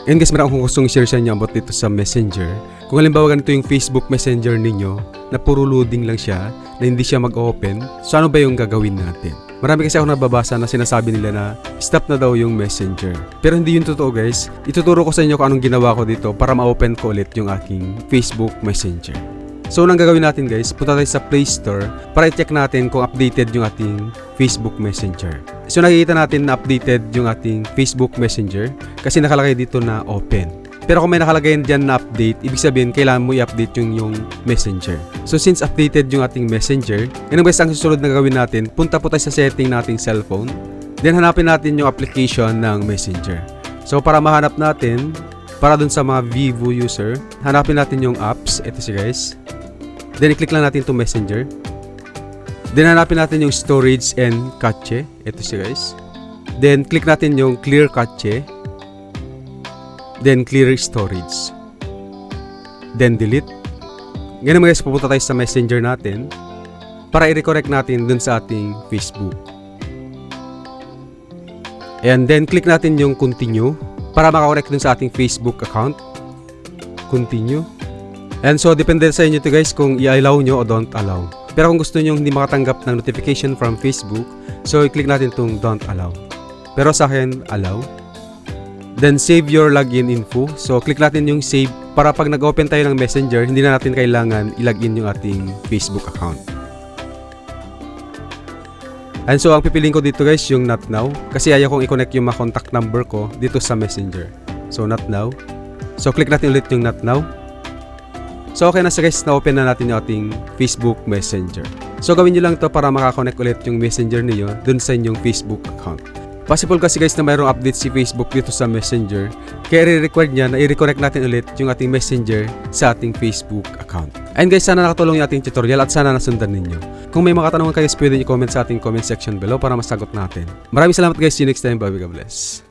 And guys, meron akong gustong share sa inyo about dito sa Messenger. Kung halimbawa ganito yung Facebook Messenger ninyo, na puro loading lang siya, na hindi siya mag-open, so ano ba yung gagawin natin? Marami kasi ako nababasa na sinasabi nila na stop na daw yung Messenger. Pero hindi yun totoo guys. Ituturo ko sa inyo kung anong ginawa ko dito para ma-open ko ulit yung aking Facebook Messenger. So unang gagawin natin guys, punta tayo sa Play Store para i-check natin kung updated yung ating Facebook Messenger. So nakikita natin na updated yung ating Facebook Messenger kasi nakalagay dito na open. Pero kung may nakalagay dyan na update, ibig sabihin kailangan mo i-update yung Messenger. So since updated yung ating Messenger, yun guys ang susunod na gawin natin, punta po tayo sa setting nating cellphone. Then hanapin natin yung application ng Messenger. So para mahanap natin, para dun sa mga Vivo user, hanapin natin yung apps. Ito siya guys. Then i-click lang natin itong Messenger. Then hanapin natin yung storage and cache. Ito siya guys. Then click natin yung clear cache. Then clear storage. Then delete. Ganun guys, pupunta tayo sa Messenger natin para i-reconnect natin dun sa ating Facebook. And then click natin yung continue para makakorek dun sa ating Facebook account. Continue. And so depende sa inyo to guys kung i-allow nyo o don't allow. Pero kung gusto nyo hindi makatanggap ng notification from Facebook, so i-click natin itong don't allow. Pero sa akin, allow. Then save your login info. So click natin yung save para pag nag-open tayo ng Messenger, hindi na natin kailangan i-login yung ating Facebook account. And so ang pipiliin ko dito guys yung not now kasi ayaw kong i-connect yung mga contact number ko dito sa Messenger. So not now. So click natin ulit yung not now. So okay na guys, na-open na natin yung ating Facebook Messenger. So gawin nyo lang to para makakonect ulit yung Messenger niyo dun sa inyong Facebook account. Possible kasi guys na mayroong update si Facebook dito sa Messenger, kaya i-required niya na i-reconnect natin ulit yung ating Messenger sa ating Facebook account. And guys, sana nakatulong yung ating tutorial at sana nasundan ninyo. Kung may mga katanungan kayo, pwede i-comment sa ating comment section below para masagot natin. Maraming salamat guys, see you next time, bye, God bless.